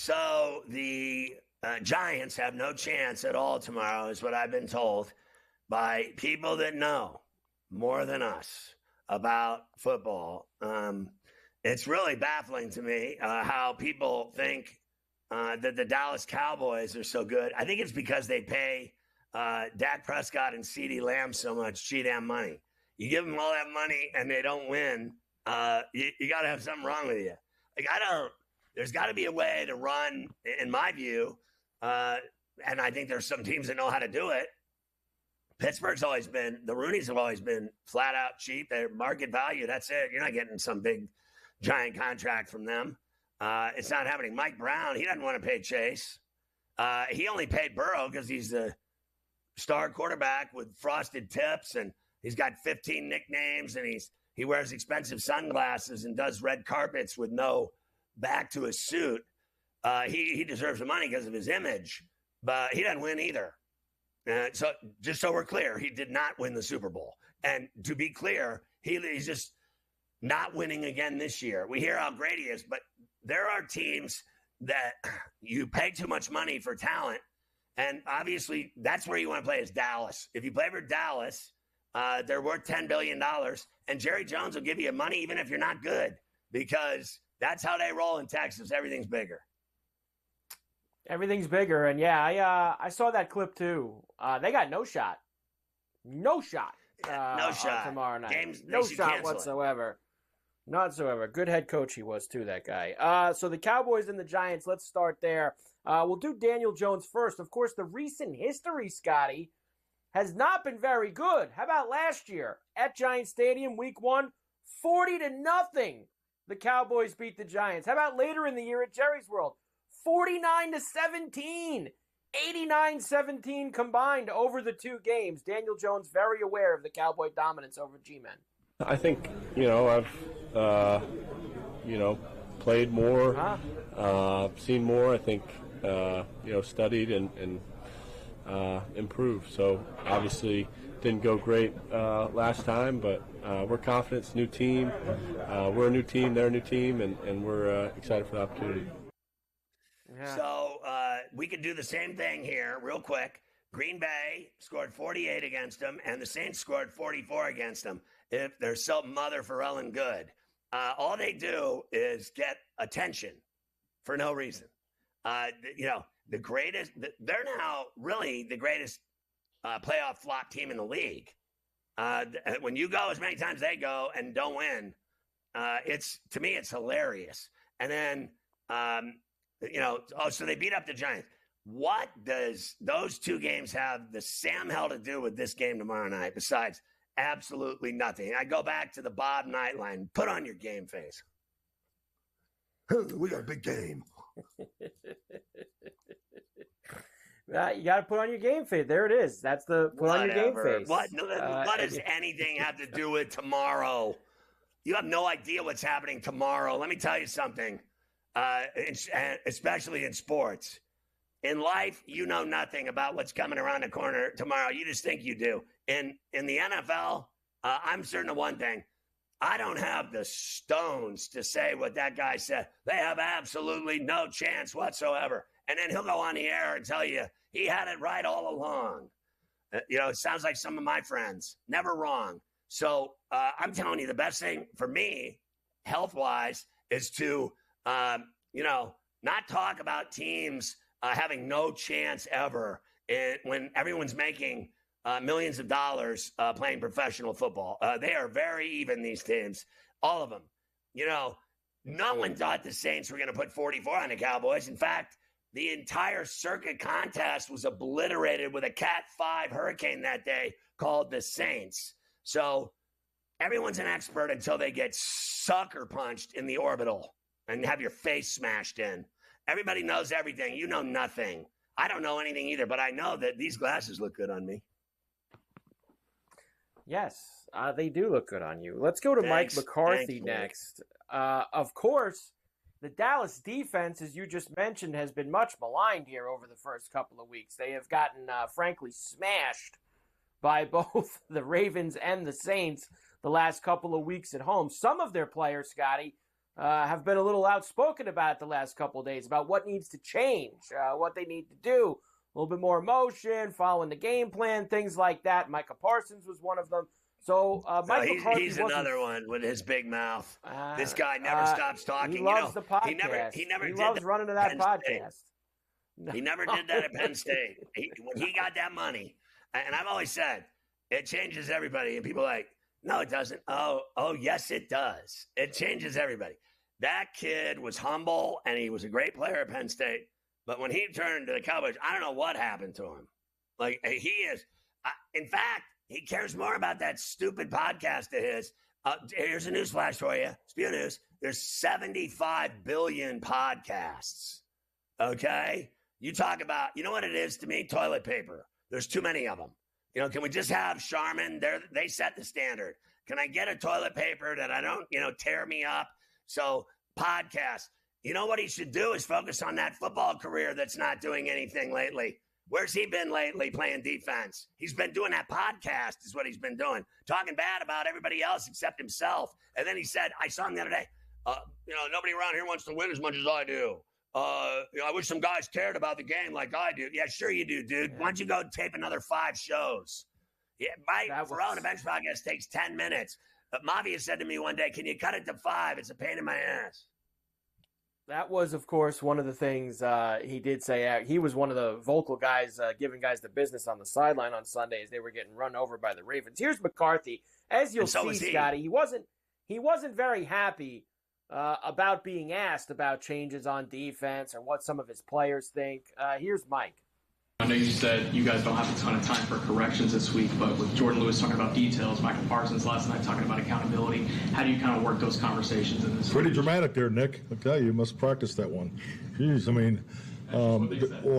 So the Giants have no chance at all tomorrow, is what I've been told by people that know more than us about football. It's really baffling to me how people think that the Dallas Cowboys are so good. I think it's because they pay Dak Prescott and CeeDee Lamb so much damn money. You give them all that money and they don't win, you got to have something wrong with you. Like, there's got to be a way to run, in my view, and I think there's some teams that know how to do it. Pittsburgh's always been, the Roonies have always been flat out cheap. They're market value. That's it. You're not getting some big giant contract from them. It's not happening. Mike Brown, he doesn't want to pay Chase. He only paid Burrow because he's the star quarterback with frosted tips, and he's got 15 nicknames, and he wears expensive sunglasses and does red carpets with no back to his suit. He deserves the money because of his image, but he doesn't win either. So just so we're clear, he did not win the Super Bowl. And to be clear, he's just not winning again this year. We hear how great he is, but there are teams that you pay too much money for talent, and obviously that's where you want to play is Dallas. If you play for Dallas, they're worth $10 billion, and Jerry Jones will give you money even if you're not good, because that's how they roll in Texas. Everything's bigger. Everything's bigger, and yeah, I saw that clip too. They got no shot. No shot. No shot. Tomorrow night. Games, no shot whatsoever. Not whatsoever. Good head coach he was too, that guy. So the Cowboys and the Giants, let's start there. We'll do Daniel Jones first. Of course, the recent history, Scotty, has not been very good. How about last year at Giant Stadium, week 1, 40-0. The Cowboys beat the Giants. How about later in the year at Jerry's World? 49-17. 89-17 combined over the two games. Daniel Jones very aware of the Cowboy dominance over G-Men. I think, I've, played more, seen more. I think, studied and improved. So obviously didn't go great last time, but we're confident. It's a new team. We're a new team. They're a new team, and we're excited for the opportunity. Yeah. So we could do the same thing here real quick. Green Bay scored 48 against them, and the Saints scored 44 against them. If they're so mother Pharrell good, all they do is get attention for no reason. The greatest, they're now really the greatest playoff flop team in the league. When you go as many times they go and don't win, to me, it's hilarious. And then, so they beat up the Giants. What does those two games have the Sam hell to do with this game tomorrow night besides absolutely nothing? I go back to the Bob Knight line. Put on your game face. We got a big game. You got to put on your game face. There it is. That's the put on your game face. What does anything have to do with tomorrow? You have no idea what's happening tomorrow. Let me tell you something, especially in sports. In life, you know nothing about what's coming around the corner tomorrow. You just think you do. In the NFL, I'm certain of one thing. I don't have the stones to say what that guy said. They have absolutely no chance whatsoever. And then he'll go on the air and tell you he had it right all along. It sounds like some of my friends. Never wrong. So I'm telling you, the best thing for me, health-wise, is to, not talk about teams having no chance ever when everyone's making millions of dollars playing professional football. They are very even, these teams, all of them. No one thought the Saints were going to put 44 on the Cowboys. In fact, the entire circuit contest was obliterated with a Cat 5 hurricane that day called the Saints. So everyone's an expert until they get sucker punched in the orbital and have your face smashed in. Everybody knows everything. You know nothing. I don't know anything either, but I know that these glasses look good on me. Yes, they do look good on you. Let's go to Mike McCarthy next. Of course, the Dallas defense, as you just mentioned, has been much maligned here over the first couple of weeks. They have gotten, frankly, smashed by both the Ravens and the Saints the last couple of weeks at home. Some of their players, Scotty, have been a little outspoken about the last couple of days about what needs to change, what they need to do. A little bit more emotion, following the game plan, things like that. Micah Parsons was one of them. So Mike McCarthy he's another one with his big mouth. This guy never stops talking. He loves the podcast. He never loves running to that podcast. He never did that at Penn State. When he got that money, and I've always said, it changes everybody. And people are like, no, it doesn't. Oh, yes, it does. It changes everybody. That kid was humble, and he was a great player at Penn State. But when he turned to the Cowboys, I don't know what happened to him. Like, he is in fact, he cares more about that stupid podcast of his. Here's a newsflash for you. Spew News. There's 75 billion podcasts. Okay? You talk about, you know what it is to me? Toilet paper. There's too many of them. Can we just have Charmin? They set the standard. Can I get a toilet paper that I don't, tear me up? So podcasts. You know what he should do is focus on that football career that's not doing anything lately. Where's he been lately playing defense? He's been doing that podcast is what he's been doing, talking bad about everybody else except himself. And then he said, I saw him the other day, nobody around here wants to win as much as I do. I wish some guys cared about the game like I do. Yeah, sure you do, dude. Yeah. Why don't you go tape another 5 shows? Yeah, on a Bench podcast takes 10 minutes. But Mafia said to me one day, can you cut it to 5? It's a pain in my ass. That was, of course, one of the things he did say. He was one of the vocal guys giving guys the business on the sideline on Sunday as they were getting run over by the Ravens. Here's McCarthy. As you'll see, Scotty, he wasn't very happy about being asked about changes on defense or what some of his players think. Here's Mike. I know you said you guys don't have a ton of time for corrections this week, but with Jordan Lewis talking about details, Michael Parsons last night talking about accountability, how do you kind of work those conversations in this? Pretty dramatic there, Nick. I tell you must practice that one. Jeez, I mean,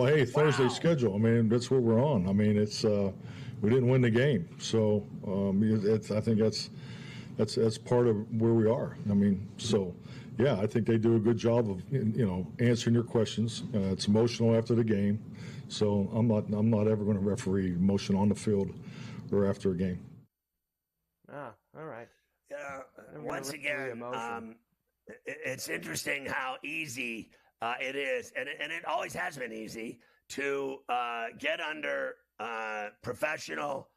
hey, Thursday's schedule. I mean, that's what we're on. I mean, it's we didn't win the game, so I think that's part of where we are. I mean, so. Yeah, I think they do a good job of answering your questions. It's emotional after the game, so I'm not ever going to referee emotion on the field or after a game. Ah, all right. Yeah. Once again, it's interesting how easy it is, and it always has been easy to get under professional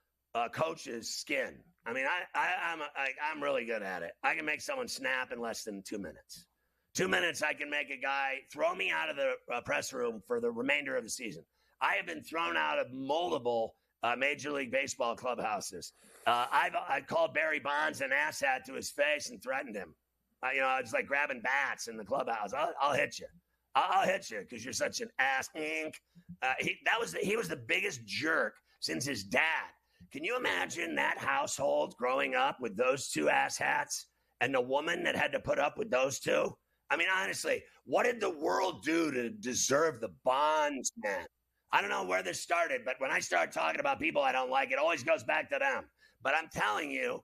coach's skin. I mean, I'm really good at it. I can make someone snap in less than 2 minutes. 2 minutes, I can make a guy throw me out of the press room for the remainder of the season. I have been thrown out of multiple Major League Baseball clubhouses. I called Barry Bonds an asshat to his face and threatened him. It's like grabbing bats in the clubhouse. I'll hit you. I'll hit you because you're such an ass. He was the biggest jerk since his dad. Can you imagine that household growing up with those 2 asshats and the woman that had to put up with those 2? I mean, honestly, what did the world do to deserve the Bonds, man? I don't know where this started, but when I start talking about people I don't like, it always goes back to them. But I'm telling you,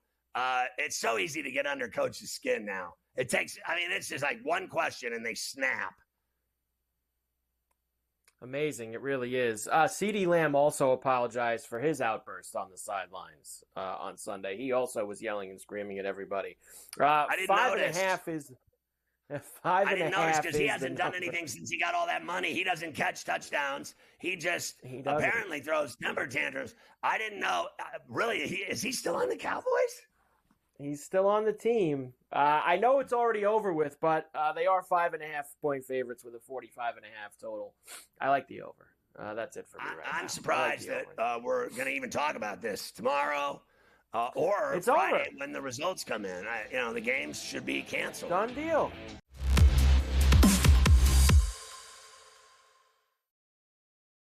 it's so easy to get under coach's skin now. It's just like one question and they snap. Amazing. It really is. CeeDee Lamb also apologized for his outburst on the sidelines on Sunday. He also was yelling and screaming at everybody. I didn't notice. 5.5 is 5.5. I didn't notice because he hasn't done anything since he got all that money. He doesn't catch touchdowns. He apparently throws temper tantrums. I didn't know. Really, is he still on the Cowboys? He's still on the team. I know it's already over with, but they are 5.5-point favorites with a 45.5 total. I like the over. That's it for me right now. I'm surprised that we're going to even talk about this tomorrow or it's Friday over. when the results come in. The games should be canceled. Done deal.